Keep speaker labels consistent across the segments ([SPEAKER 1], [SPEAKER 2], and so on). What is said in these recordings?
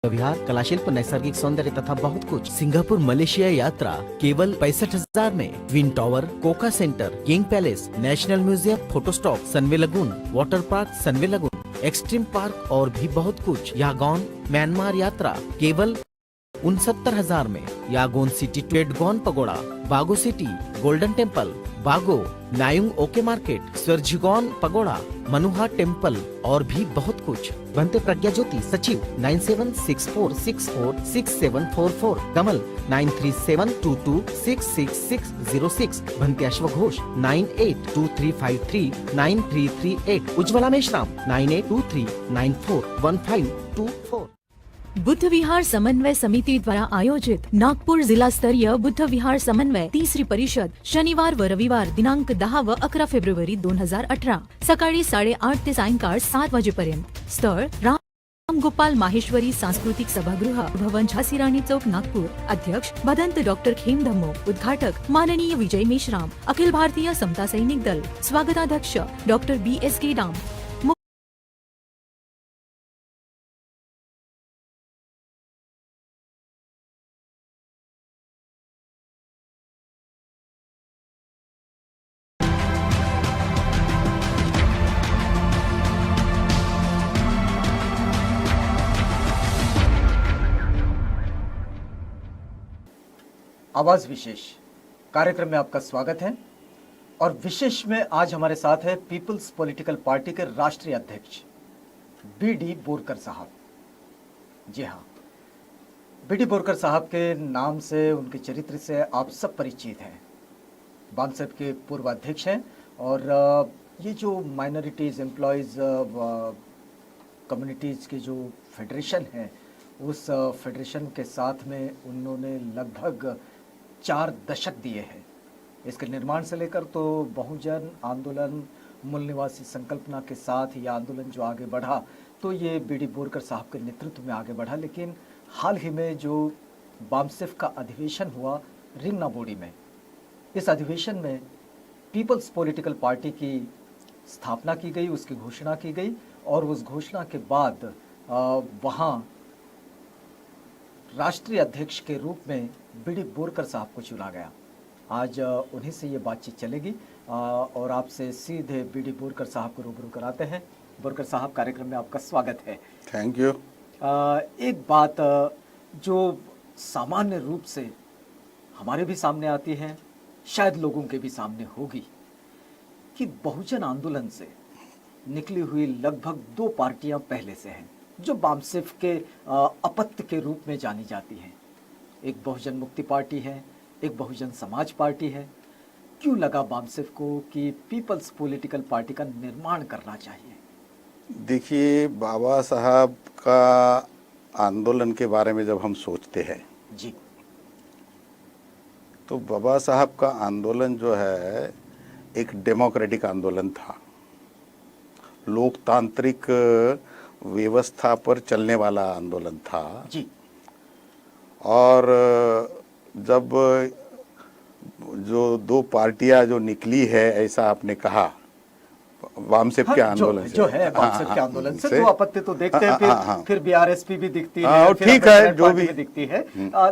[SPEAKER 1] विहार, कलाशिल्प, नैसर्गिक सौंदर्य तथा बहुत कुछ। सिंगापुर मलेशिया यात्रा केवल 65,000 में। Twin tower, Coca centre, king palace, national museum, photo stop, सनवे lagoon, water park सनवे lagoon, extreme park और भी बहुत कुछ। यागोन म्यांमार यात्रा केवल 69,000 में। यागोन सिटी, ट्वेडगोन पगोड़ा, बागो सिटी, गोल्डन टेम्पल, बागो, नायुंग ओके मार्केट, स्वर्जिगोन पगोड़ा, मनुहा टेम्पल और भी बहुत कुछ। बनते प्रज्ञा ज्योति, सचिव 9764646744, कमल 9372266606, बनते अश्वघोष 9823539338, उज्ज्वला मेश्राम 9823941524।
[SPEAKER 2] बुद्ध विहार समन्वय समिति द्वारा आयोजित नागपूर जिला स्तरीय बुद्ध विहार समन्वय तिसरी परिषद शनिवार व रविवार दिनांक 10 व 11 फेब्रुवारी 2018 सकाळी 8:30 ते सायंकाळ 7 वाजेपर्यंत। स्थळ राम गोपाल माहेश्वरी सांस्कृतिक सभागृह, भवन, झांसीराणी चौक, नागपूर। अध्यक्ष भदंत डॉक्टर खेम धम्मो, उद्घाटक माननीय विजय मेश्राम, अखिल भारतीय समता सैनिक दल। स्वागताध्यक्ष डॉक्टर BSK डाम।
[SPEAKER 3] आवाज विशेष कार्यक्रम में आपका स्वागत है। और विशेष में आज हमारे साथ है पीपल्स पॉलिटिकल पार्टी के राष्ट्रीय अध्यक्ष BD बोरकर साहब। जी हाँ, BD बोरकर साहब के नाम से, उनके चरित्र से आप सब परिचित हैं। बामसेफ के पूर्व अध्यक्ष हैं और ये जो माइनॉरिटीज़, एम्प्लॉयज़, कम्युनिटीज़ के जो फेडरेशन है, उस फेडरेशन के साथ में उन्होंने लगभग 4 दशक दिए हैं। इसके निर्माण से लेकर तो बहुजन आंदोलन, मूल निवासी संकल्पना के साथ ये आंदोलन जो आगे बढ़ा, तो ये BD बोरकर साहब के नेतृत्व में आगे बढ़ा। लेकिन हाल ही में जो बामसेफ का अधिवेशन हुआ रिंगना बोडी में, इस अधिवेशन में पीपल्स पॉलिटिकल पार्टी की स्थापना की गई, उसकी घोषणा की गई और उस घोषणा के बाद वहाँ राष्ट्रीय अध्यक्ष के रूप में BD बोरकर साहब को चुना गया। आज उन्हीं से ये बातचीत चलेगी और आपसे सीधे BD बोरकर साहब को रूबरू कराते हैं। बोरकर साहब, कार्यक्रम में आपका स्वागत है।
[SPEAKER 4] Thank you.
[SPEAKER 3] एक बात जो सामान्य रूप से हमारे भी सामने आती है, शायद लोगों के भी सामने होगी, कि बहुजन आंदोलन से निकली हुई लगभग 2 पार्टियां पहले से हैं जो बामसेफ के अपत्य के रूप में जानी जाती हैं। एक बहुजन मुक्ति पार्टी है, एक बहुजन समाज पार्टी है। क्यों लगा बामसेफ को कि पीपल्स पॉलिटिकल पार्टी का निर्माण करना चाहिए?
[SPEAKER 4] देखिए, बाबा साहब का आंदोलन के बारे में जब हम सोचते हैं
[SPEAKER 3] जी,
[SPEAKER 4] तो बाबा साहब का आंदोलन जो है एक डेमोक्रेटिक आंदोलन था, लोकतांत्रिक व्यवस्था पर चलने वाला आंदोलन था
[SPEAKER 3] जी।
[SPEAKER 4] और जब जो 2 पार्टियां जो निकली है, ऐसा आपने कहा, वामसेफ के आंदोलन
[SPEAKER 3] जो है बामसेफ के आंदोलन से 2 अपत्य तो देखते हैं, फिर BRSP भी दिखती है, फिर
[SPEAKER 4] ठीक है, जो भी
[SPEAKER 3] दिखती है।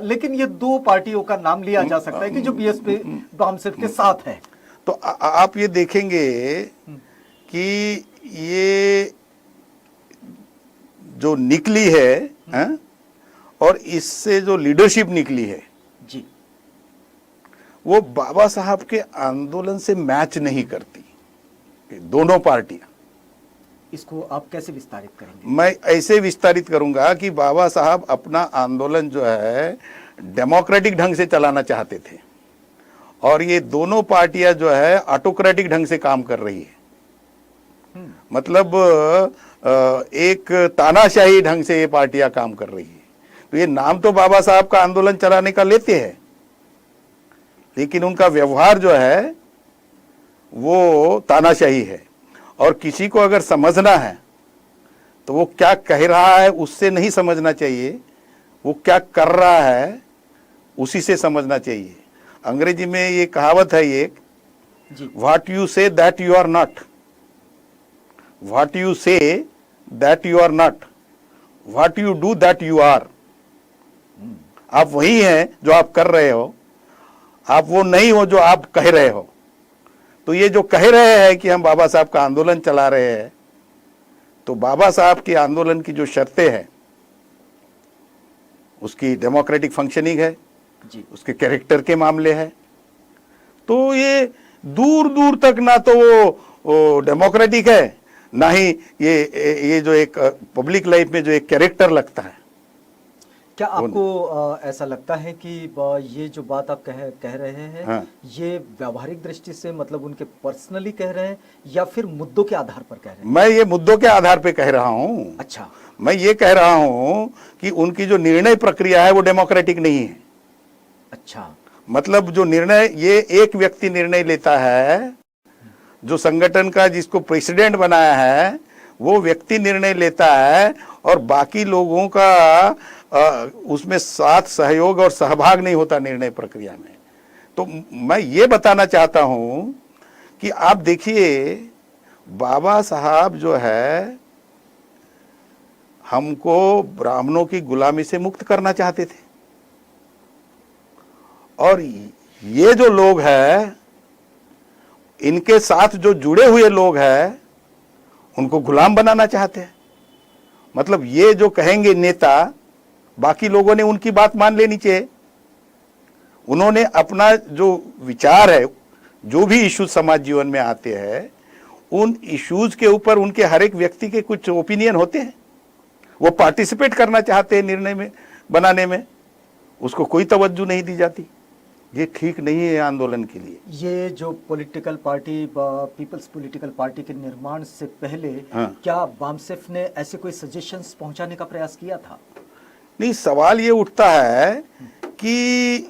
[SPEAKER 3] लेकिन ये 2 पार्टियों का नाम लिया जा सकता है कि जो BSP बामसेफ के साथ है।
[SPEAKER 4] तो आप ये देखेंगे कि ये जो निकली है, और इससे जो लीडरशिप निकली है
[SPEAKER 3] जी,
[SPEAKER 4] वो बाबा साहब के आंदोलन से मैच नहीं करती। दोनों पार्टियां,
[SPEAKER 3] इसको आप कैसे विस्तारित करेंगे?
[SPEAKER 4] मैं ऐसे विस्तारित करूंगा कि बाबा साहब अपना आंदोलन जो है डेमोक्रेटिक ढंग से चलाना चाहते थे और ये दोनों पार्टियां जो है ऑटोक्रेटिक ढंग से काम कर रही है। मतलब एक तानाशाही ढंग से ये पार्टियां काम कर रही है। तो ये नाम तो बाबा साहब का आंदोलन चलाने का लेते हैं, लेकिन उनका व्यवहार जो है वो तानाशाही है। और किसी को अगर समझना है तो वो क्या कह रहा है उससे नहीं समझना चाहिए, वो क्या कर रहा है उसी से समझना चाहिए। अंग्रेजी में ये कहावत है एक, what you say that you are not, what you say that you are not. What you do that you are. आप वही हैं जो आप कर रहे हो, आप वो नहीं हो जो आप कह रहे हो। तो ये जो कह रहे हैं कि हम बाबा साहब का आंदोलन चला रहे हैं, तो बाबा साहब के आंदोलन की जो शर्तें हैं, उसकी डेमोक्रेटिक फंक्शनिंग है
[SPEAKER 3] जी।
[SPEAKER 4] उसके कैरेक्टर के मामले हैं, तो ये दूर दूर तक ना तो वो डेमोक्रेटिक है, ना ही ये जो एक पब्लिक लाइफ में जो एक कैरेक्टर लगता है।
[SPEAKER 3] क्या आपको ऐसा लगता है कि ये जो बात आप कह रहे हैं,
[SPEAKER 4] हाँ।
[SPEAKER 3] ये व्यावहारिक दृष्टि से मतलब उनके पर्सनली कह रहे हैं या फिर मुद्दों के आधार पर कह रहे हैं?
[SPEAKER 4] मैं ये मुद्दों के आधार पे कह रहा हूं।
[SPEAKER 3] अच्छा।
[SPEAKER 4] मैं ये कह रहा हूं कि उनकी जो निर्णय प्रक्रिया है वो डेमोक्रेटिक नहीं है।
[SPEAKER 3] अच्छा।
[SPEAKER 4] मतलब जो निर्णय ये एक व्यक्ति निर्णय लेता है, जो संगठन का जिसको प्रेसिडेंट बनाया है वो व्यक्ति निर्णय लेता है, और बाकी लोगों का उसमें साथ सहयोग और सहभाग नहीं होता निर्णय प्रक्रिया में। तो मैं ये बताना चाहता हूं कि आप देखिए, बाबा साहब जो है हमको ब्राह्मणों की गुलामी से मुक्त करना चाहते थे, और ये जो लोग हैं, इनके साथ जो जुड़े हुए लोग हैं, उनको गुलाम बनाना चाहते हैं। मतलब ये जो कहेंगे नेता, बाकी लोगों ने उनकी बात मान लेनी चाहिए। उन्होंने अपना जो विचार है, जो भी इश्यूज समाज जीवन में आते हैं, उन इश्यूज के ऊपर उनके हर एक व्यक्ति के कुछ ओपिनियन होते हैं, वो पार्टिसिपेट करना चाहते हैं निर्णय में बनाने में, उसको कोई तवज्जो नहीं दी जाती। ये ठीक नहीं है आंदोलन के लिए।
[SPEAKER 3] ये जो political party, people's political party के निर्माण से पहले
[SPEAKER 4] हाँ।
[SPEAKER 3] क्या बामसेफ ने ऐसे कोई सजेशंस पहुंचाने का प्रयास किया था?
[SPEAKER 4] नहीं, सवाल ये उठता है कि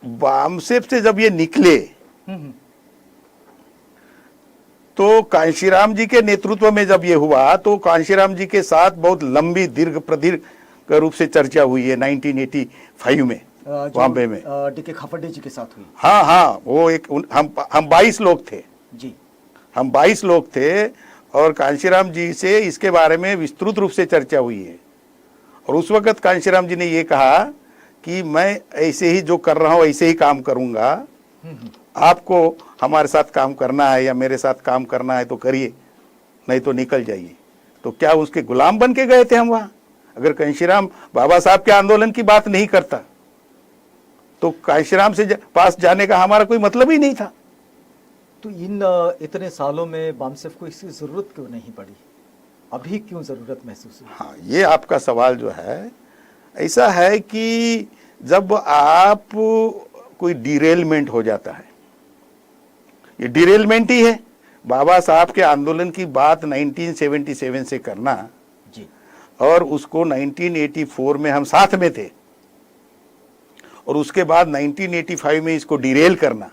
[SPEAKER 4] बामसेफ से जब ये निकले तो कांशीराम जी के नेतृत्व में जब ये हुआ, तो कांशीराम जी के साथ बहुत लंबी दीर्घ प्रदीर्घ रूप से चर्चा हुई है 1985 में बॉम्बे में।
[SPEAKER 3] डीके खापर्डे जी के साथ हुई।
[SPEAKER 4] हाँ हाँ, वो एक हम 22 लोग थे
[SPEAKER 3] जी।
[SPEAKER 4] हम 22 लोग थे, और कांशीराम जी से इसके बारे में विस्तृत रूप से चर्चा हुई है। और उस वक्त कांशीराम जी ने ये कहा कि मैं ऐसे ही जो कर रहा हूं ऐसे ही काम करूंगा, आपको हमारे साथ काम करना है या मेरे साथ काम करना है तो करिए, नहीं तो निकल जाइए। तो क्या उसके गुलाम बन के गए थे हम वहां? अगर बाबा साहब के आंदोलन की बात नहीं करता तो कांशीराम से पास जाने का हमारा कोई मतलब ही नहीं था।
[SPEAKER 3] तो इन इतने सालों में बामसेफ को इसकी जरूरत क्यों नहीं पड़ी? अभी क्यों जरूरत महसूस हुई?
[SPEAKER 4] हाँ, ये आपका सवाल जो है ऐसा है कि जब आप कोई डिरेलमेंट हो जाता है, ये डिरेलमेंट ही है। बाबा साहब के आंदोलन की बात 1977 से करना
[SPEAKER 3] जी।
[SPEAKER 4] और उसको 1984 में हम साथ में थे, और उसके बाद 1985 में इसको डिरेल करना,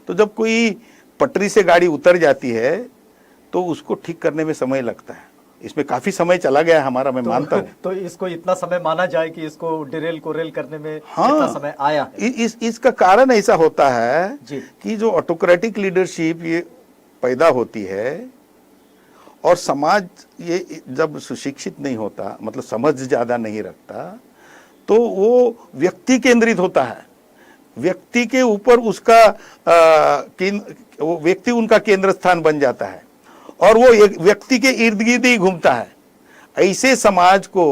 [SPEAKER 4] तो जब कोई पटरी से गाड़ी उतर जाती है तो उसको ठीक करने में समय लगता है। इसमें काफी समय चला गया है हमारा, मैं मानता हूं।
[SPEAKER 3] तो इसको इतना समय माना जाए कि इसको डिरेल को रेल करने में
[SPEAKER 4] हाँ,
[SPEAKER 3] कितना समय आया है?
[SPEAKER 4] इसका कारण ऐसा होता है
[SPEAKER 3] जी।
[SPEAKER 4] कि जो ऑटोक्रेटिक लीडरशिप ये पैदा होती है, और समाज ये जब सुशिक्षित नहीं होता, मतलब समझ ज्यादा नहीं रखता, तो वो व्यक्ति केंद्रित होता है। व्यक्ति के ऊपर उसका वो व्यक्ति उनका केंद्र स्थान बन जाता है, और वो एक व्यक्ति के इर्द गिर्द ही घूमता है। ऐसे समाज को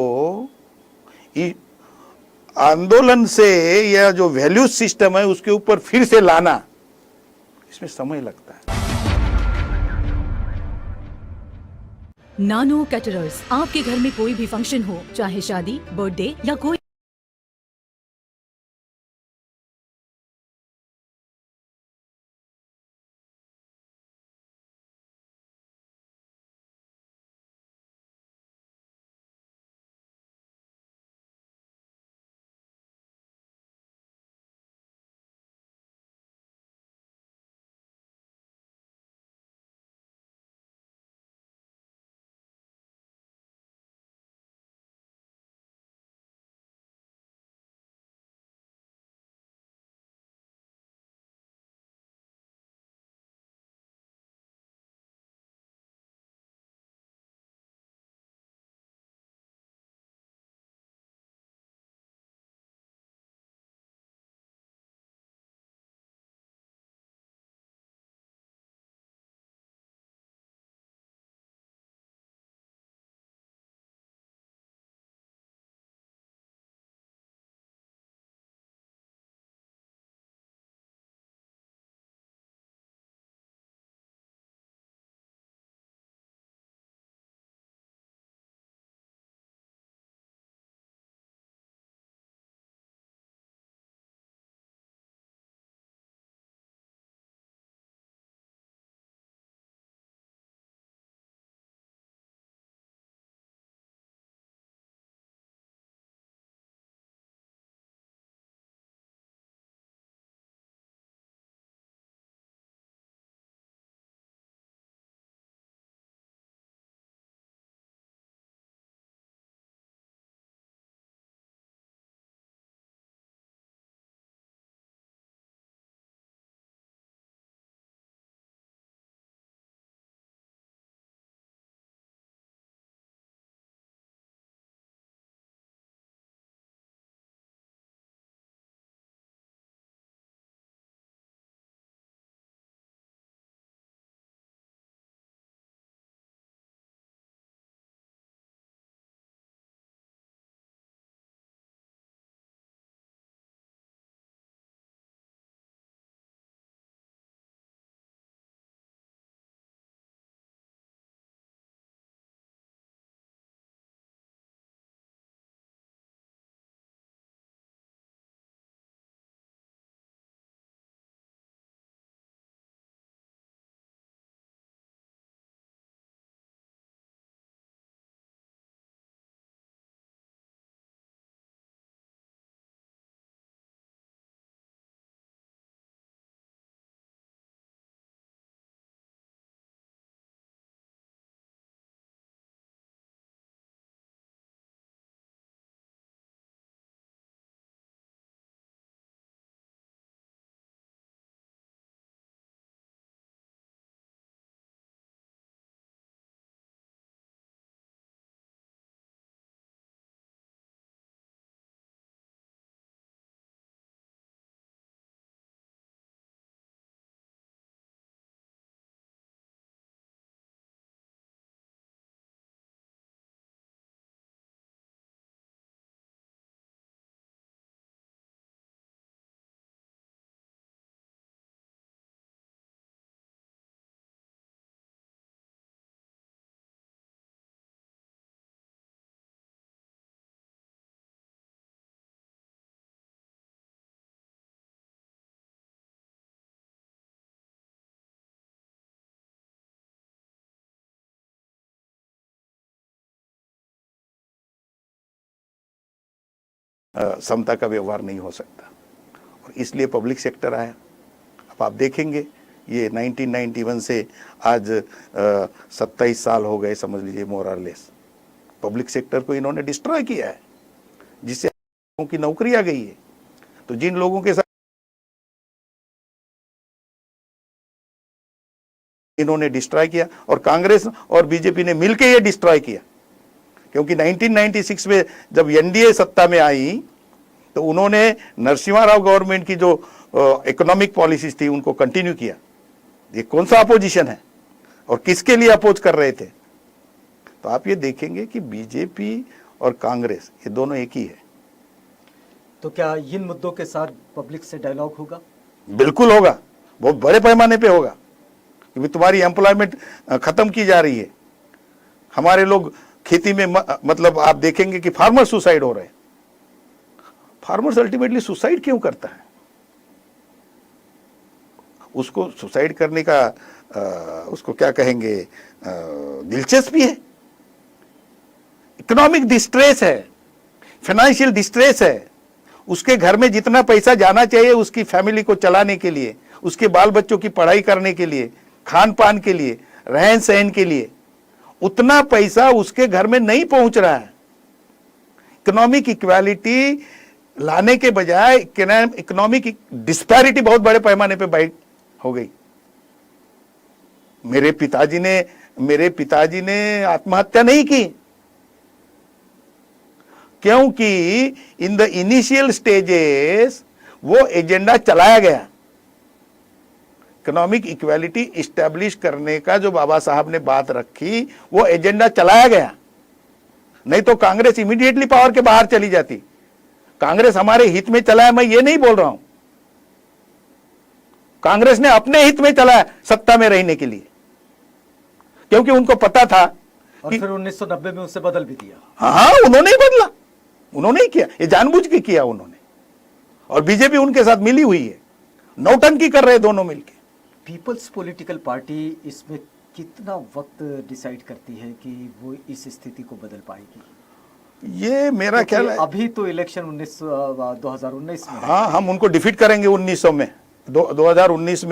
[SPEAKER 4] आंदोलन से या जो वैल्यू सिस्टम है उसके ऊपर फिर से लाना, इसमें समय लगता है।
[SPEAKER 2] नानो कैटरर्स, आपके घर में कोई भी फंक्शन हो, चाहे शादी, बर्थडे या कोई
[SPEAKER 4] समता का व्यवहार नहीं हो सकता, और इसलिए पब्लिक सेक्टर आया। अब आप देखेंगे ये 1991 से आज 27 साल हो गए समझ लीजिए मोर और लेस। पब्लिक सेक्टर को इन्होंने डिस्ट्रॉय किया है, जिससे लोगों की नौकरी आ गई है। तो जिन लोगों के साथ इन्होंने डिस्ट्रॉय किया, और कांग्रेस और बीजेपी ने मिलकर ये डिस्ट्रॉय किया, क्योंकि 1996 में जब एनडीए सत्ता में आई तो उन्होंने नरसिम्हा राव गवर्नमेंट की जो इकोनॉमिक पॉलिसीज थी उनको कंटिन्यू किया। ये कौन सा अपोजिशन है और किसके लिए अपोज कर रहे थे? तो आप ये देखेंगे कि बीजेपी और कांग्रेस ये दोनों एक ही है।
[SPEAKER 3] तो क्या इन मुद्दों के साथ पब्लिक से डायलॉग होगा?
[SPEAKER 4] बिल्कुल होगा, बहुत बड़े पैमाने पे होगा, क्योंकि तुम्हारी एम्प्लॉयमेंट खत्म की जा रही है। हमारे लोग खेती में मतलब आप देखेंगे कि फार्मर सुसाइड हो रहे हैं। फार्मर्स अल्टीमेटली सुसाइड क्यों करता है? उसको सुसाइड करने का उसको क्या कहेंगे, दिलचस्पी है। इकोनॉमिक डिस्ट्रेस है, फाइनेंशियल डिस्ट्रेस है। उसके घर में जितना पैसा जाना चाहिए उसकी फैमिली को चलाने के लिए, उसके बाल बच्चों की पढ़ाई करने के लिए, खान पान के लिए, रहन सहन के लिए, उतना पैसा उसके घर में नहीं पहुंच रहा है। इकोनॉमिक इक्वालिटी लाने के बजाय इकोनॉमिक डिस्पैरिटी बहुत बड़े पैमाने पे बाइट हो गई। मेरे पिताजी ने आत्महत्या नहीं की, क्योंकि इन द इनिशियल स्टेजेस वो एजेंडा चलाया गया। इकोनॉमिक इक्वालिटी इस्टेब्लिश करने का जो बाबा साहब ने बात रखी वो एजेंडा चलाया गया, नहीं तो कांग्रेस इमीडिएटली पावर के बाहर चली जाती। कांग्रेस हमारे हित में चलाया, मैं ये नहीं बोल रहा हूं। कांग्रेस ने अपने हित में चलाया सत्ता में रहने के लिए, क्योंकि उनको पता था।
[SPEAKER 3] और फिर 1990 में उसे बदल भी दिया।
[SPEAKER 4] हाँ, उन्होंने ही बदला, उन्होंने ही किया, ये जानबूझ के किया उन्होंने। और बीजेपी उनके साथ मिली हुई है, नौटंकी कर रहे दोनों मिलके।
[SPEAKER 3] पीपल्स पॉलिटिकल पार्टी इसमें कितना वक्त डिसाइड करती है कि वो इस स्थिति को बदल पाएगी?
[SPEAKER 4] ये मेरा ख्याल है
[SPEAKER 3] अभी तो इलेक्शन 2019 में।
[SPEAKER 4] हाँ, हम उनको डिफीट करेंगे 1900 में, 2019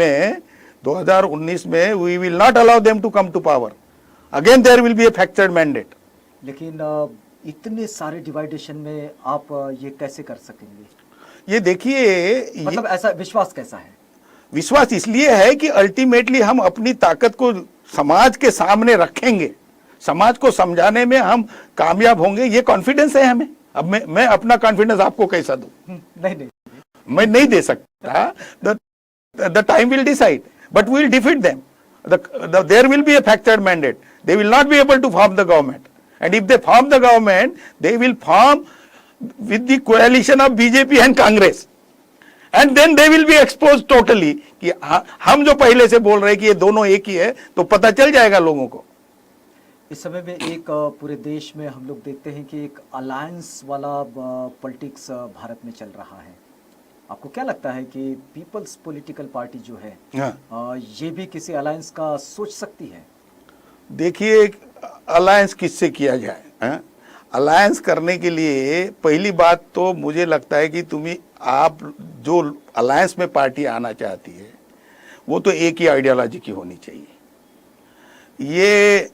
[SPEAKER 4] में we will not allow them to come to power again, there will be a fractured mandate.
[SPEAKER 3] लेकिन इतने सारे डिवाइडेशन में आप ये कैसे कर सकेंगे?
[SPEAKER 4] ये देखिए,
[SPEAKER 3] मतलब ऐसा विश्वास कैसा है?
[SPEAKER 4] विश्वास इसलिए है कि अल्टीमेटली हम अपनी ताकत को समाज के सामने रखेंगे, समाज को समझाने में हम कामयाब होंगे, ये कॉन्फिडेंस है हमें। अब मैं अपना कॉन्फिडेंस आपको कैसा दूं?
[SPEAKER 3] नहीं,
[SPEAKER 4] मैं नहीं दे सकता। The time will decide, but we will defeat them. There will be a fractured mandate. They will not be able to form the government. And if they form the government, they will form with the coalition of BJP and Congress. And then they will be exposed totally कि हम जो पहले से बोल रहे हैं कि ये दोनों एक ही है, तो पता चल जाएगा लोगों को।
[SPEAKER 3] इस समय में एक पूरे देश में हम लोग देखते हैं कि एक अलायंस वाला पॉलिटिक्स भारत में चल रहा है। आपको क्या लगता है कि पीपल्स पॉलिटिकल पार्टी जो है, ये भी किसी अलायंस का सोच सकती है?
[SPEAKER 4] देखिए, अलायंस किससे किया जाए? अलायंस करने के लिए पहली बात तो मुझे लगता है कि आप जो अलायंस में पार्टी आना चाहती है वो तो एक ही आइडियोलॉजी की होनी चाहिए। ये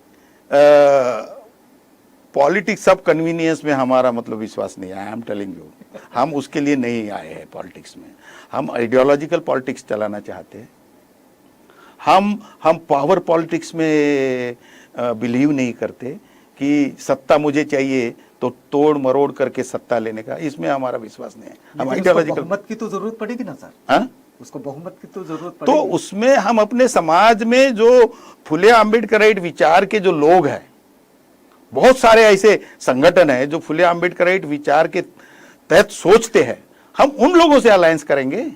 [SPEAKER 4] पॉलिटिक्स ऑफ कन्वीनियंस में हमारा मतलब विश्वास नहीं है। आई एम टेलिंग यू, हम उसके लिए नहीं आए हैं पॉलिटिक्स में। हम आइडियोलॉजिकल पॉलिटिक्स चलाना चाहते हैं। हम पावर पॉलिटिक्स में बिलीव नहीं करते कि सत्ता मुझे चाहिए तो तोड़ मरोड़ करके सत्ता लेने का, इसमें हमारा विश्वास नहीं है। हम आइडियोलॉजिकल
[SPEAKER 3] बहुमत की तो जरूरत पड़ेगी ना सर?
[SPEAKER 4] हाँ,
[SPEAKER 3] उसको बहुमत की तो जरूरत पड़ेगी।
[SPEAKER 4] तो उसमें हम अपने समाज में जो फुले आम्बेडकराइट विचार के जो लोग हैं, बहुत सारे ऐसे संगठन हैं जो फुले आम्बेडकराइट विचार के तहत सोचते हैं, हम उन लोगों से अलायंस करेंगे।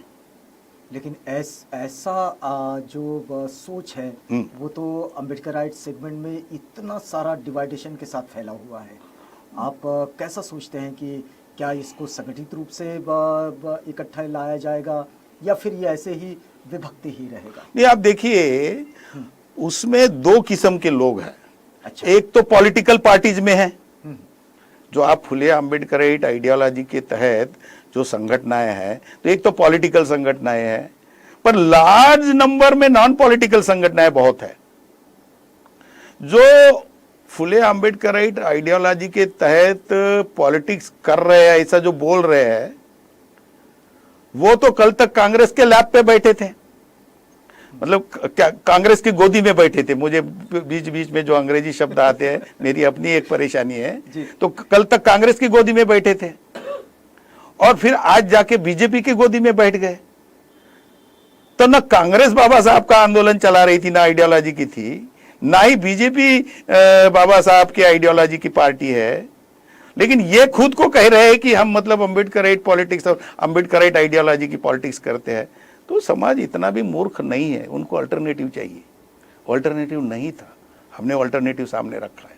[SPEAKER 3] लेकिन ऐसा जो सोच है वो तो अम्बेडकराइट सेगमेंट में इतना सारा डिवाइडेशन के साथ फैला हुआ है। आप कैसा सोचते हैं कि क्या इसको संगठित रूप से इकट्ठा लाया जाएगा या फिर ये ऐसे ही विभक्ति ही रहेगा?
[SPEAKER 4] नहीं, आप देखिए, उसमें दो किस्म के लोग हैं।
[SPEAKER 3] अच्छा।
[SPEAKER 4] एक तो पॉलिटिकल पार्टीज में है जो आप फुले आम्बेडकराइट आइडियोलॉजी के तहत जो संगठनाएं हैं, तो एक तो पॉलिटिकल संगठनाएं हैं, पर लार्ज नंबर में नॉन पॉलिटिकल संगठनाएं बहुत है जो फुले आम्बेडकराइट आइडियोलॉजी के तहत पॉलिटिक्स कर रहे हैं, ऐसा जो बोल रहे हैं, वो तो कल तक कांग्रेस के लैब पे बैठे थे, मतलब कांग्रेस की गोदी में बैठे थे। मुझे बीच बीच में जो अंग्रेजी शब्द आते हैं, मेरी अपनी एक परेशानी है, तो कल तक कांग्रेस की गोदी में बैठे थे और फिर आज जाके बीजेपी की गोदी में बैठ गए। तो ना कांग्रेस बाबा साहब का आंदोलन चला रही थी, ना आइडियोलॉजी की थी, ना ही बीजेपी बाबा साहब की आइडियोलॉजी की पार्टी है, लेकिन ये खुद को कह रहे हैं कि हम मतलब अम्बेडकराइट पॉलिटिक्स और अम्बेडकराइट आइडियोलॉजी की पॉलिटिक्स करते हैं। तो समाज इतना भी मूर्ख नहीं है, उनको अल्टरनेटिव चाहिए। अल्टरनेटिव नहीं था, हमने अल्टरनेटिव सामने रखा है।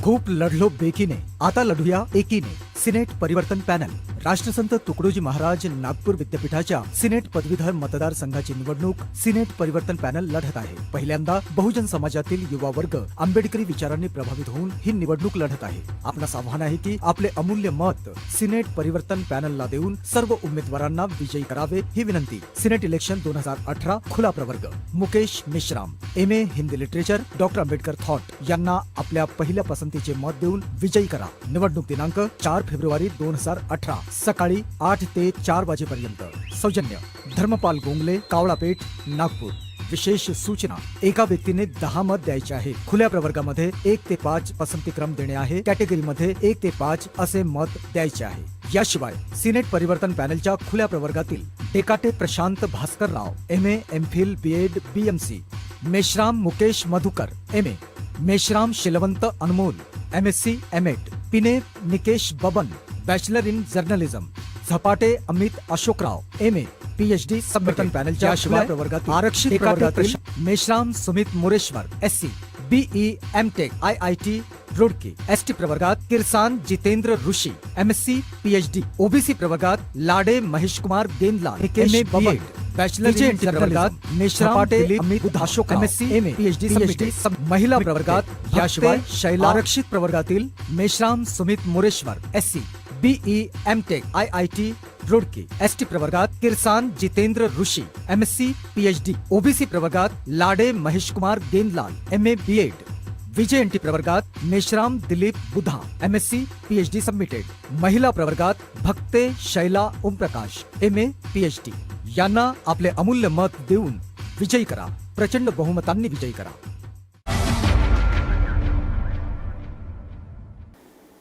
[SPEAKER 5] खूप लढलो बेकीने, आता लढूया एकीने. सिनेट परिवर्तन पॅनल. राष्ट्रसंत तुकडोजी महाराज नागपूर विद्यापीठाच्या सिनेट पदवीधर मतदारसंघाची निवडणूक सिनेट परिवर्तन पॅनल लढत आहे. पहिल्यांदा बहुजन समाजातील युवा वर्ग आंबेडकरी विचारांनी प्रभावित होऊन ही निवडणूक लढत आहे. आपणास आव्हान आहे की आपले अमूल्य मत सिनेट परिवर्तन पॅनलला देऊन सर्व उमेदवारांना विजयी करावे ही विनंती. सिनेट इलेक्शन 2018 खुला प्रवर्ग. Mukesh Meshram, MA Hindi literature, doctor Ambedkar thought यांना आपल्या पहिल्या पसंतीचे मत देऊन विजयी करा. निवडणूक दिनांक 4 फेब्रुवारी 2018 सकाळी 8 ते 4 वाजेपर्यंत. सौजन्य धर्मपाल गोंगले, कावळापेठ, नागपूर. विशेष सूचना, एका व्यक्तीने 10 मत द्यायचे आहे. खुल्या प्रवर्गामध्ये 1 ते 5 पसंतीक्रम देणे आहे. कॅटेगरीमध्ये 1 ते 5 असे मत द्यायचे आहे. याशिवाय सिनेट परिवर्तन पॅनलच्या खुल्या प्रवर्गातील डेकाटे प्रशांत Bhaskarrao, MA MPhil BEd BMC, Meshram Mukesh Madhukar, MA, Meshram Shilwant Anmol, MSc MEd, Pine Nikesh Baban, bachelor in journalism, Zapate Amit Ashokrao, MA PhD संघटन पॅनलच्या खुल्या प्रवर्गात आरक्षित प्रवर्गातील Meshram Sumit Moreshwar, SC BE MTech IIT Roorkee. ST प्रवर्गात Kirsan Jitendra Rishi, MSc PhD. OBC प्रवर्गात लाडे महेश कुमार गेंदला, निकेश बबन, बॅचलर इन प्रवर्गात Meshram Amit Ashok, MSc MA PhD. महिला प्रवर्गात याशिवाय शैला. आरक्षित प्रवर्गातील Meshram Sumit Moreshwar, SC BE MTech IIT Roorkee. ST प्रवर्गात Kirsan Jitendra Rishi, MSc PhD. OBC प्रवर्गात Lade Mahesh Kumar Gendlal, MA BEd. VJNT प्रवर्गात Meshram Dilip Budha, MSc PhD submitted. महिला प्रवर्गात भक्ते शैला ओमप्रकाश, MA PhD. यांना आपले अमूल्य मत देऊन विजयी करा. प्रचंड बहुमतांनी विजयी करा.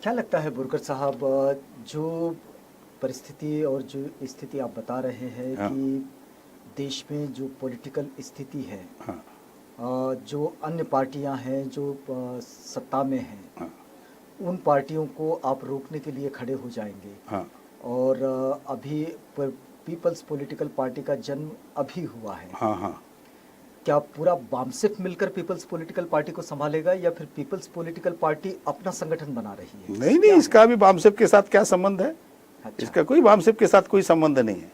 [SPEAKER 3] क्या लगता है बुरकर साहब, जो परिस्थिति और जो स्थिति आप बता रहे हैं कि देश में जो पॉलिटिकल स्थिति है, जो अन्य पार्टियां हैं जो सत्ता में हैं, उन पार्टियों को आप रोकने के लिए खड़े हो जाएंगे, और अभी पीपल्स पॉलिटिकल पार्टी का जन्म अभी हुआ है, क्या पूरा बामसेफ मिलकर पीपल्स पॉलिटिकल पार्टी को संभालेगा या फिर पीपल्स पॉलिटिकल पार्टी अपना संगठन बना रही है?
[SPEAKER 4] नहीं, इसका भी बामसेफ के साथ क्या संबंध है? अच्छा। इसका कोई बामसेफ के साथ कोई संबंध नहीं है।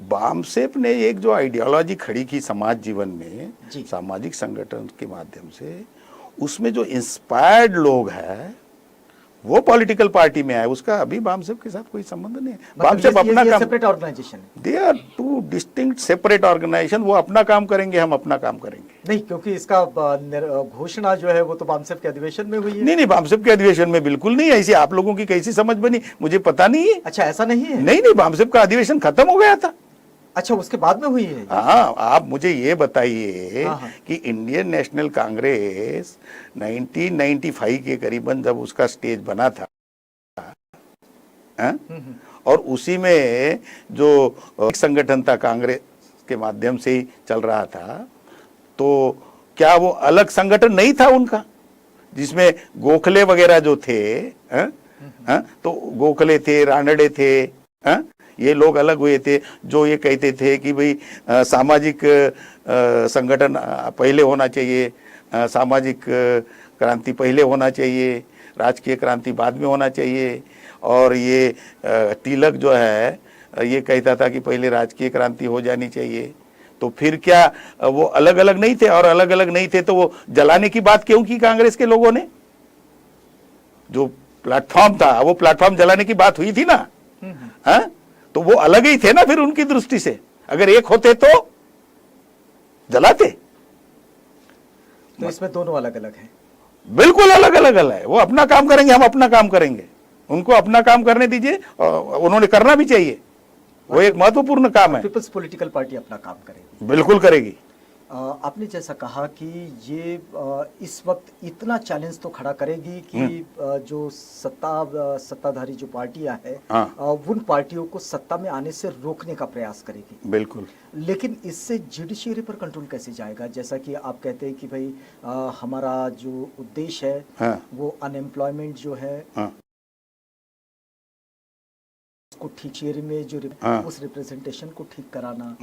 [SPEAKER 4] बामसेफ ने एक जो आइडियोलॉजी खड़ी की समाज जीवन में, सामाजिक संगठन के माध्यम से, उसमें जो इंस्पायर्ड लोग हैं वो पॉलिटिकल पार्टी में आए, उसका अभी बामसेफ के साथ कोई संबंध नहीं है। बामसेफ अपना काम,
[SPEAKER 3] सेपरेट ऑर्गेनाइजेशन है, they
[SPEAKER 4] are two distinct separate organisation. वो अपना काम करेंगे, हम अपना काम करेंगे।
[SPEAKER 3] नहीं, क्योंकि इसका घोषणा जो है वो तो बामसेफ के अधिवेशन में हुई है।
[SPEAKER 4] नहीं, बामसेफ के अधिवेशन में बिल्कुल नहीं। ऐसी आप लोगों की कैसी समझ बनी, मुझे पता नहीं है।
[SPEAKER 3] अच्छा, ऐसा नहीं है?
[SPEAKER 4] नहीं, बामसेफ का अधिवेशन खत्म हो गया था।
[SPEAKER 3] अच्छा, उसके बाद में हुई है?
[SPEAKER 4] हाँ, आप मुझे ये बताइए कि इंडियन नेशनल कांग्रेस 1995 के करीबन जब उसका स्टेज बना था, और उसी में जो संगठन था कांग्रेस के माध्यम से ही चल रहा था, तो क्या वो अलग संगठन नहीं था उनका, जिसमें गोखले वगैरह जो थे, तो गोखले थे, रानडे थे, ये लोग अलग हुए थे, जो ये कहते थे कि भाई सामाजिक संगठन पहले होना चाहिए, सामाजिक क्रांति पहले होना चाहिए, राजकीय क्रांति बाद में होना चाहिए। और ये तिलक जो है ये कहता था कि पहले राजकीय क्रांति हो जानी चाहिए, तो फिर क्या वो अलग अलग नहीं थे? और अलग अलग नहीं थे तो वो जलाने की बात क्यों की कांग्रेस के लोगों ने? जो प्लेटफॉर्म था वो प्लेटफॉर्म जलाने की बात हुई थी ना। हाँ, तो वो अलग ही थे ना फिर उनकी दृष्टि से। अगर एक होते तो जलाते।
[SPEAKER 3] तो इसमें दोनों अलग अलग हैं।
[SPEAKER 4] बिल्कुल अलग अलग है। वो अपना काम करेंगे, हम अपना काम करेंगे। उनको अपना काम करने दीजिए, उन्होंने करना भी चाहिए, वो एक महत्वपूर्ण काम है।
[SPEAKER 3] पीपल्स पॉलिटिकल पार्टी अपना काम करेगी।
[SPEAKER 4] बिल्कुल करेगी।
[SPEAKER 3] आपने जैसा कहा कि ये इस वक्त इतना चैलेंज तो खड़ा करेगी कि जो सत्ताधारी जो पार्टियां हैं,
[SPEAKER 4] हाँ।
[SPEAKER 3] उन पार्टियों को सत्ता में आने से रोकने का प्रयास करेगी।
[SPEAKER 4] बिल्कुल।
[SPEAKER 3] लेकिन इससे जुडिशियरी पर कंट्रोल कैसे जाएगा? जैसा कि आप कहते हैं कि भाई हमारा जो उद्देश्य है,
[SPEAKER 4] हाँ।
[SPEAKER 3] वो अनएम्प्लॉयमेंट जो है,
[SPEAKER 4] हाँ।
[SPEAKER 3] उसको ठीक शेयर में जो
[SPEAKER 4] हाँ।
[SPEAKER 3] उस रिप्रेजेंटेशन को ठीक कराना,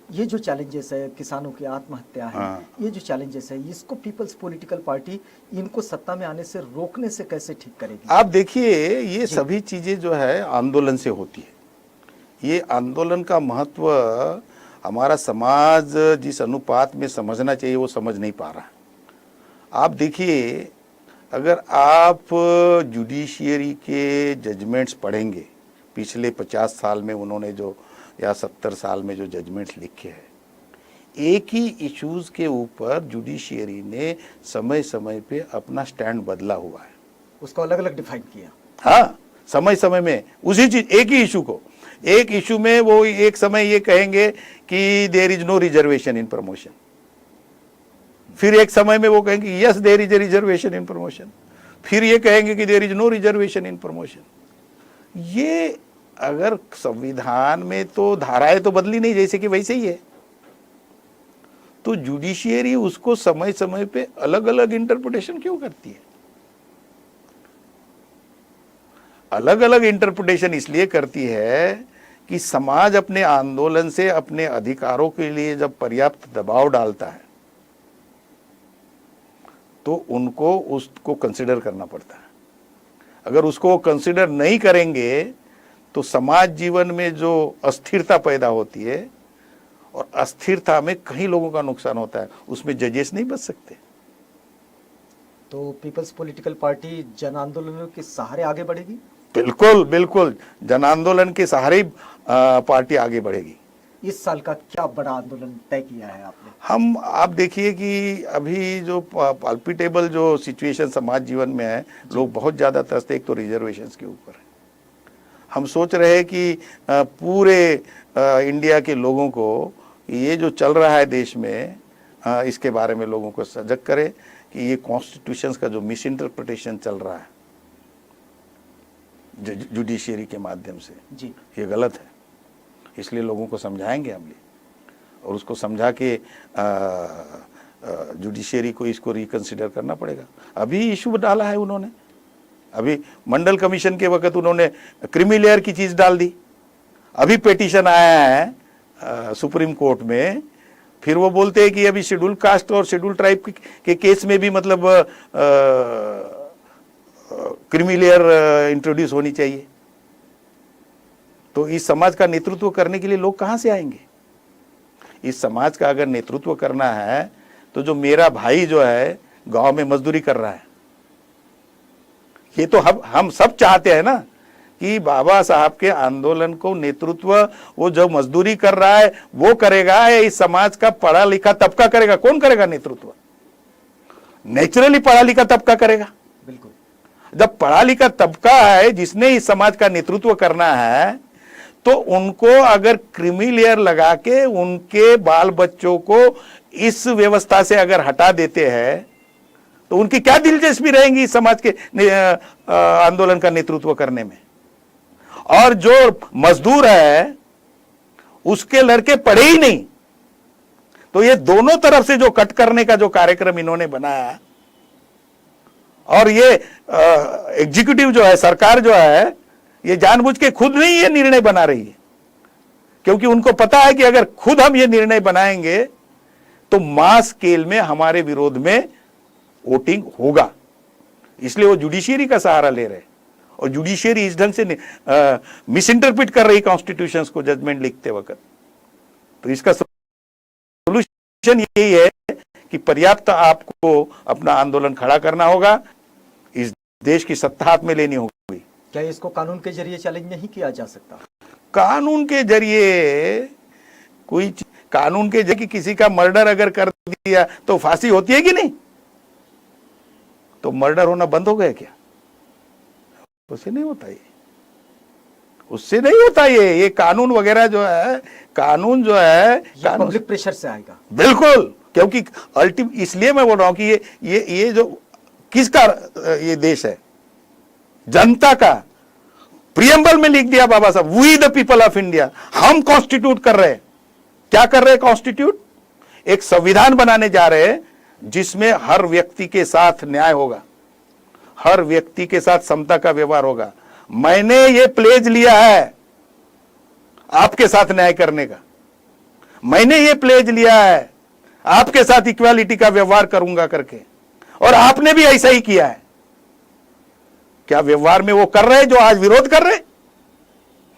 [SPEAKER 3] ये जो चैलेंजेस है, किसानों की आत्महत्या है, ये जो चैलेंजेस है, इसको पीपल्स पॉलिटिकल पार्टी इनको सत्ता में आने से रोकने से कैसे ठीक करेगी?
[SPEAKER 4] आप देखिए, ये सभी चीजें जो है आंदोलन से होती है। ये आंदोलन का महत्व हमारा समाज जिस अनुपात में समझना चाहिए वो समझ नहीं पा रहा। आप देखिए, अगर आप जुडिशियरी के जजमेंट्स पढ़ेंगे, पिछले 50 साल में उन्होंने जो या 70 साल में जो जजमेंट्स लिखे हैं, एक ही इश्यूज के ऊपर जुडिशियरी ने समय समय पे अपना स्टैंड बदला हुआ है।
[SPEAKER 3] उसको अलग अलग डिफाइन किया।
[SPEAKER 4] हाँ, समय समय में उसी चीज, एक ही इशू को, एक इशू में वो एक समय ये कहेंगे कि there is no reservation in promotion, फिर एक समय में वो कहेंगे yes there is a reservation in promotion, फिर ये कहेंगे कि there is no reservation in promotion. ये अगर संविधान में तो धाराएं तो बदली नहीं जैसे कि वैसे ही है, तो जुडिशियरी उसको समय समय पे अलग अलग इंटरप्रिटेशन क्यों करती है? अलग अलग इंटरप्रिटेशन इसलिए करती है कि समाज अपने आंदोलन से अपने अधिकारों के लिए जब पर्याप्त दबाव डालता है तो उनको उसको कंसिडर करना पड़ता है। अगर उसको कंसिडर नहीं करेंगे तो समाज जीवन में जो अस्थिरता पैदा होती है, और अस्थिरता में कई लोगों का नुकसान होता है, उसमें जजेस नहीं बच सकते।
[SPEAKER 3] तो पीपल्स पॉलिटिकल पार्टी जन आंदोलनों के सहारे आगे बढ़ेगी?
[SPEAKER 4] बिल्कुल बिल्कुल, जन आंदोलन के सहारे ही पार्टी आगे बढ़ेगी।
[SPEAKER 3] इस साल का क्या बड़ा आंदोलन तय किया है आपने?
[SPEAKER 4] आप देखिए कि अभी जो पाल्पिटेबल जो सिचुएशन समाज जीवन में है, लोग बहुत ज्यादा त्रस्त, एक तो रिजर्वेशंस के ऊपर है। हम सोच रहे हैं कि पूरे इंडिया के लोगों को ये जो चल रहा है देश में, इसके बारे में लोगों को सजग करें कि ये कॉन्स्टिट्यूशन का जो मिस इंटरप्रिटेशन चल रहा है जुडिशियरी के माध्यम से
[SPEAKER 3] जी,
[SPEAKER 4] ये गलत है। इसलिए लोगों को समझाएंगे हम, और उसको समझा के जुडिशियरी को इसको रिकंसिडर करना पड़ेगा। अभी इशू डाला है उन्होंने, अभी मंडल कमीशन के वक्त उन्होंने क्रीमी लेयर की चीज डाल दी। अभी पिटीशन आया है सुप्रीम कोर्ट में, फिर वो बोलते हैं कि अभी शेड्यूल कास्ट और शेड्यूल ट्राइब के केस में भी मतलब क्रीमी लेयर इंट्रोड्यूस होनी चाहिए। तो इस समाज का नेतृत्व करने के लिए लोग कहां से आएंगे? इस समाज का अगर नेतृत्व करना है तो जो मेरा भाई जो है गांव में मजदूरी कर रहा है, ये तो हम सब चाहते हैं ना कि बाबा साहब के आंदोलन को नेतृत्व वो जो मजदूरी कर रहा है वो करेगा, इस समाज का पढ़ा लिखा तबका करेगा। कौन करेगा नेतृत्व? नेचुरली पढ़ा लिखा तबका करेगा।
[SPEAKER 3] बिल्कुल।
[SPEAKER 4] जब पढ़ा लिखा तबका है जिसने इस समाज का नेतृत्व करना है, तो उनको अगर क्रीमी लेयर लगा के उनके बाल बच्चों को इस व्यवस्था से अगर हटा देते हैं तो उनकी क्या दिलचस्पी रहेगी इस समाज के आंदोलन का नेतृत्व करने में? और जो मजदूर है उसके लड़के पढ़े ही नहीं। तो ये दोनों तरफ से जो कट करने का जो कार्यक्रम इन्होंने बनाया, और ये एग्जीक्यूटिव जो है, सरकार जो है, ये जानबूझ के खुद नहीं ये निर्णय बना रही है, क्योंकि उनको पता है कि अगर खुद हम ये निर्णय बनाएंगे तो मास स्केल में हमारे विरोध में वोटिंग होगा। इसलिए वो जुडिशियरी का सहारा ले रहे, और जुडिशियरी इस ढंग से मिस इंटरप्रिट कर रही कॉन्स्टिट्यूशंस को जजमेंट लिखते वक्त। तो इसका कंडीशन यही है कि पर्याप्त आपको अपना आंदोलन खड़ा करना होगा, इस देश की सत्ता हाथ में लेनी होगी।
[SPEAKER 3] क्या इसको कानून के जरिए चैलेंज नहीं किया जा सकता?
[SPEAKER 4] कानून के जरिए कानून के जरिए किसी का मर्डर अगर कर दिया तो फांसी होती है कि नहीं? तो मर्डर होना बंद हो गया क्या? उससे नहीं होता, ये उससे नहीं होता। ये कानून वगैरह जो है, कानून जो है
[SPEAKER 3] पब्लिक प्रेशर से आएगा।
[SPEAKER 4] बिल्कुल, क्योंकि इसलिए मैं बोल रहा हूं कि ये जो किसका ये देश है, जनता का। प्रियम्बल में लिख दिया Babasaheb, we the people of India. हम कॉन्स्टिट्यूट कर रहे हैं। क्या कर रहे हैं कॉन्स्टिट्यूट? एक संविधान बनाने जा रहे हैं जिसमें हर व्यक्ति के साथ न्याय होगा, हर व्यक्ति के साथ समता का व्यवहार होगा। मैंने ये प्लेज लिया है आपके साथ न्याय करने का, मैंने ये प्लेज लिया है आपके साथ इक्वालिटी का व्यवहार करूंगा करके, और आपने भी ऐसा ही किया है। क्या व्यवहार में वो कर रहे जो आज विरोध कर रहे?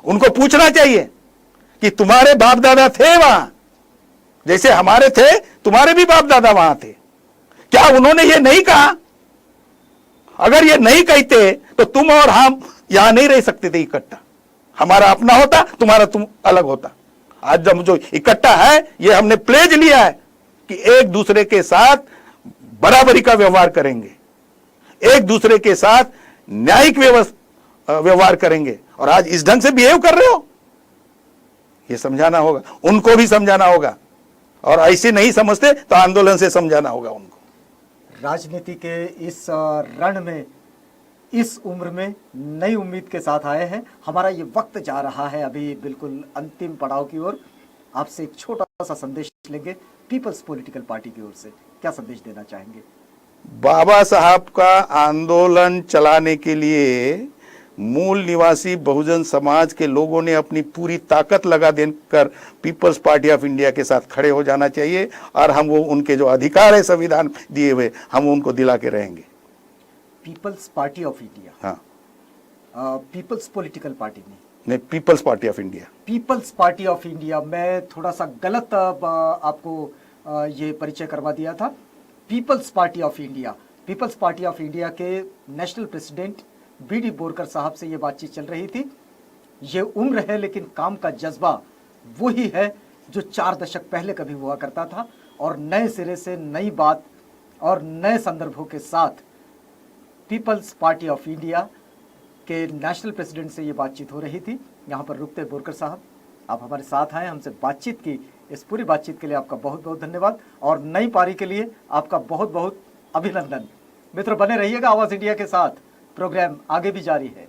[SPEAKER 4] उनको पूछना चाहिए कि तुम्हारे बाप दादा थे वहां, जैसे हमारे थे, तुम्हारे भी बाप दादा वहां थे। क्या उन्होंने ये नहीं कहा? अगर ये नहीं कहते तो तुम और हम यहां नहीं रह सकते थे इकट्ठा। हमारा अपना होता, तुम्हारा तुम अलग होता। आज जब जो इकट्ठा है, ये हमने प्लेज लिया है कि एक दूसरे के साथ बराबरी का व्यवहार करेंगे, एक दूसरे के साथ न्यायिक व्यवहार करेंगे। और आज इस ढंग से बिहेव कर रहे हो, ये समझाना होगा, उनको भी समझाना होगा। और ऐसे नहीं समझते तो आंदोलन से समझाना होगा उनको।
[SPEAKER 3] राजनीति के इस रण में, इस उम्र में नई उम्मीद के साथ आए हैं। हमारा ये वक्त जा रहा है अभी बिल्कुल अंतिम पड़ाव की ओर। आपसे एक छोटा सा संदेश लेंगे पीपल्स पॉलिटिकल पार्टी की ओर से, क्या संदेश देना चाहेंगे?
[SPEAKER 4] बाबा साहब का आंदोलन चलाने के लिए मूल निवासी बहुजन समाज के लोगों ने अपनी पूरी ताकत लगा देकर पीपल्स पार्टी ऑफ इंडिया के साथ खड़े हो जाना चाहिए। और हम वो उनके जो अधिकार है संविधान दिए हुए, हम उनको दिला के रहेंगे।
[SPEAKER 3] पीपल्स पार्टी ऑफ इंडिया,
[SPEAKER 4] हाँ,
[SPEAKER 3] पीपल्स पॉलिटिकल पार्टी
[SPEAKER 4] नहीं, people's party of India.
[SPEAKER 3] People's party of India. मैं थोड़ा सा गलत आपको ये परिचय करवा दिया था। People's party of India, people's party of India के national president B D. Borkar saheb से ये बातचीत चल रही थी। ये उम्र है लेकिन काम का जज्बा वही है जो 4 दशक पहले कभी हुआ करता था। और नए सिरे से नई बात और नए संदर्भों के साथ पीपल्स पार्टी ऑफ इंडिया के नेशनल प्रेसिडेंट से ये बातचीत हो रही थी। यहाँ पर रुकते बोरकर साहब, आप हमारे साथ आए, हमसे बातचीत की। इस पूरी बातचीत के लिए आपका बहुत बहुत धन्यवाद और नई पारी के लिए आपका बहुत बहुत अभिनंदन। मित्र बने रहिएगा आवाज इंडिया के साथ, प्रोग्राम आगे भी जारी है।